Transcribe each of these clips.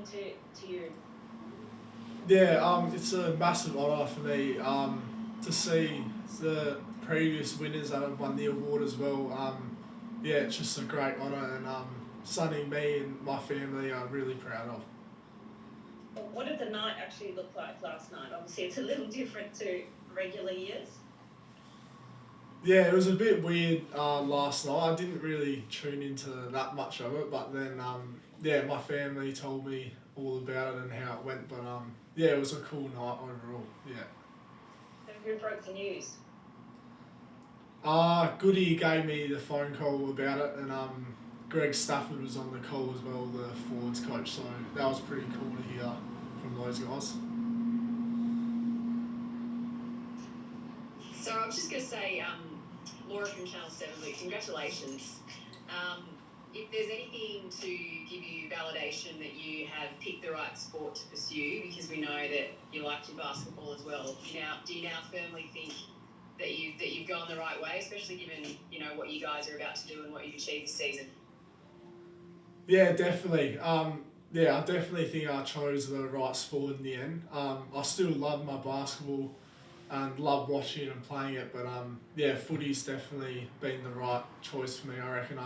mean to you? Yeah, it's a massive honour for me to see the previous winners that have won the award as well. Yeah, it's just a great honour, and something me and my family are really proud of. What did the night actually look like last night? Obviously, it's a little different to regular years. Yeah, it was a bit weird last night. I didn't really tune into that much of it, but then yeah, my family told me all about it and how it went. But yeah, it was a cool night overall. Yeah. So who broke the news? Goody gave me the phone call about it, and Greg Stafford was on the call as well, the forwards coach. So that was pretty cool to hear from those guys. So I was just going to say, Laura from Channel 7, Luke, congratulations. If there's anything to give you validation that you have picked the right sport to pursue, because we know that you liked your basketball as well, do you now firmly think that you've gone the right way, especially given what you guys are about to do and what you've achieved this season? Yeah, definitely. Yeah, I definitely think I chose the right sport in the end. I still love my basketball and love watching it and playing it, but yeah, footy's definitely been the right choice for me. I reckon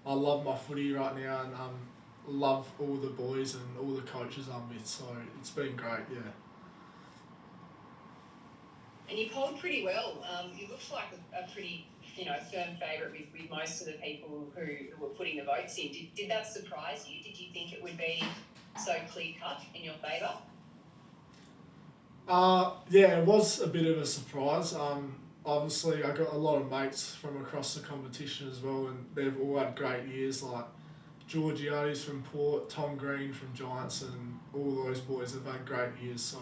I love my footy right now, and love all the boys and all the coaches I'm with. So it's been great. Yeah. And you polled pretty well. You looked like a pretty, firm favourite with most of the people who were putting the votes in. Did that surprise you? Did you think it would be so clear cut in your favour? Yeah, it was a bit of a surprise. Obviously, I got a lot of mates from across the competition as well, and they've all had great years. Like Georgiades from Port, Tom Green from Giants, and all those boys have had great years. So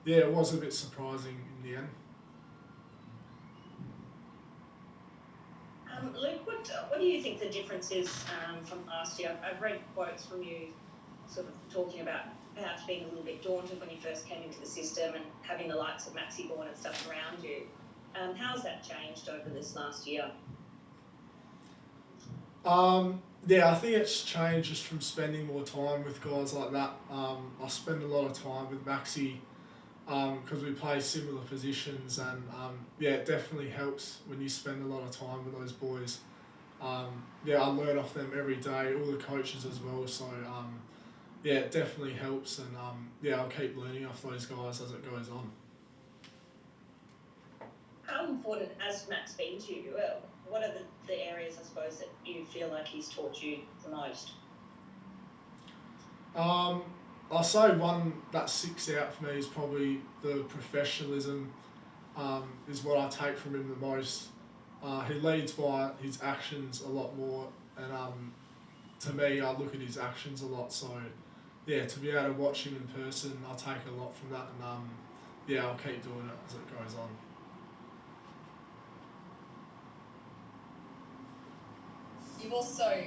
yeah, it was a bit surprising in the end. Luke, what do you think the difference is from last year? I've read quotes from you sort of talking about perhaps being a little bit daunted when you first came into the system and having the likes of Maxi Bourne and stuff around you. How has that changed over this last year? Yeah, I think it's changed just from spending more time with guys like that. I spend a lot of time with Maxi because we play similar positions, and yeah, it definitely helps when you spend a lot of time with those boys. Yeah, I learn off them every day, all the coaches as well. So yeah, it definitely helps, and yeah, I'll keep learning off those guys as it goes on. How important has Max been to you? What are the areas, I suppose, that you feel like he's taught you the most? I'll say one that sticks out for me is probably the professionalism. Is what I take from him the most. He leads by his actions a lot more, and to me, I look at his actions a lot. So yeah, to be able to watch him in person, I take a lot from that, and yeah, I'll keep doing it as it goes on. You've also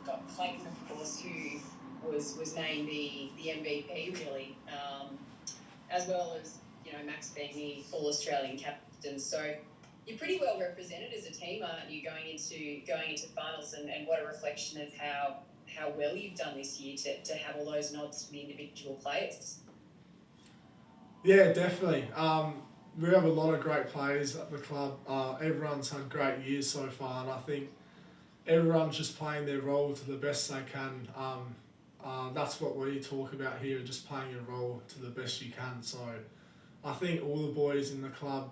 got Clayton, of course, who was named the MVP, really, as well as Max being the All Australian captain. So you're pretty well represented as a team, aren't you, going into finals? And what a reflection of how well you've done this year to have all those nods to the individual players. Yeah, definitely. We have a lot of great players at the club. Everyone's had great years so far, and I think everyone's just playing their role to the best they can. That's what we talk about here, just playing your role to the best you can. So I think all the boys in the club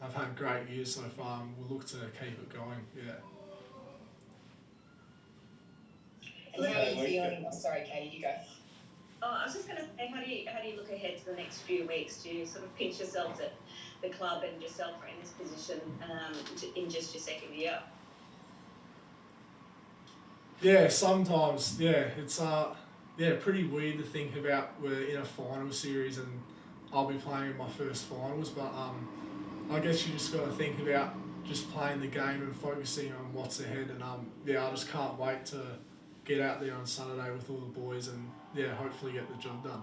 have had great years so far, and we'll look to keep it going. Yeah. And how are you feeling? Oh, sorry, Katie, you go. Oh, I was just going to say, how do you look ahead to the next few weeks? Do you sort of pinch yourselves at the club and yourself are in this position in just your second year? Yeah, sometimes. Yeah, it's yeah pretty weird to think about we're in a final series and I'll be playing in my first finals, but I guess you just got to think about just playing the game and focusing on what's ahead. And yeah, I just can't wait to get out there on Saturday with all the boys and yeah, hopefully get the job done.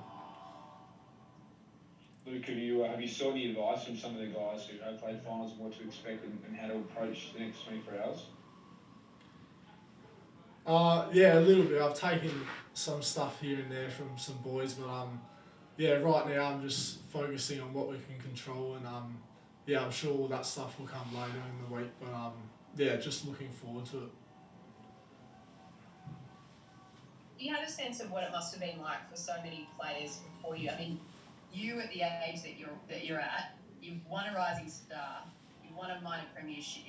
Luke, have you sought any advice from some of the guys who have played finals and what to expect and how to approach the next 24 hours? Yeah, a little bit. I've taken some stuff here and there from some boys, but yeah, right now I'm just focusing on what we can control, and yeah, I'm sure all that stuff will come later in the week, but yeah, just looking forward to it. Do you have a sense of what it must have been like for so many players before you? I mean, you at the age that you're at, you've won a Rising Star, you've won a minor premiership,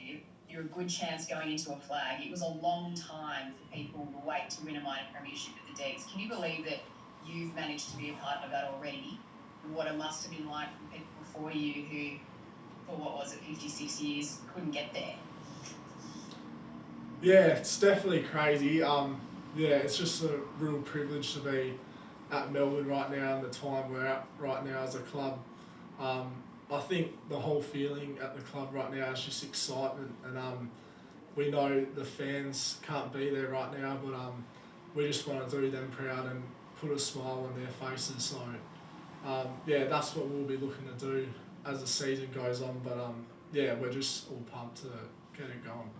you're a good chance going into a flag. It was a long time for people to wait to win a minor premiership at the Degs. Can you believe that you've managed to be a part of that already? And what it must have been like for people before you who, for what was it, 56 years, couldn't get there? Yeah, it's definitely crazy. Yeah, it's just a real privilege to be at Melbourne right now and the time we're at right now as a club. I think the whole feeling at the club right now is just excitement, and we know the fans can't be there right now, but we just want to do them proud and put a smile on their faces. So yeah, that's what we'll be looking to do as the season goes on. But yeah, we're just all pumped to get it going.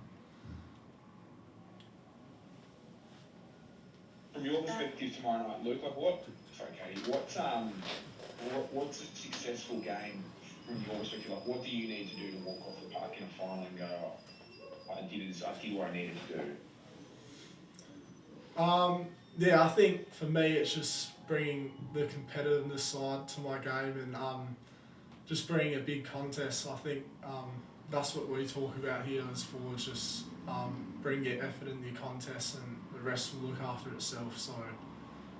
From your perspective tomorrow night, Luke, like sorry, Katie, what's a successful game from your perspective? Like, what do you need to do to walk off the park in a final and go, oh, I did what I needed to do? Yeah, I think for me it's just bringing the competitiveness side to my game, and just bringing a big contest. I think that's what we talk about here as forwards, just bring your effort in your contest and the rest will look after itself. So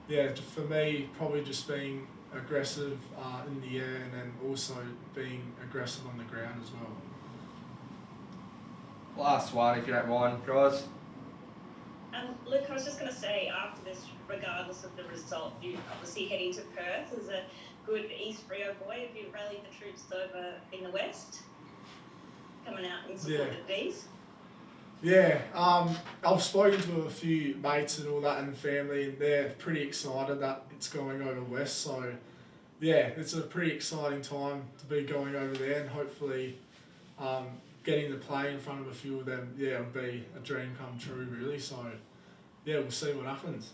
yeah, for me, probably just being aggressive in the air, and then also being aggressive on the ground as well. Last one, if you don't mind, guys. Luke, I was just going to say, after this, regardless of the result, you obviously heading to Perth as a good East Rio boy. Have you rallied the troops over in the West, coming out and supported these? Yeah, I've spoken to a few mates and all that and family, and they're pretty excited that it's going over west. So yeah, it's a pretty exciting time to be going over there, and hopefully getting to play in front of a few of them, yeah, it'll be a dream come true really. So yeah, we'll see what happens.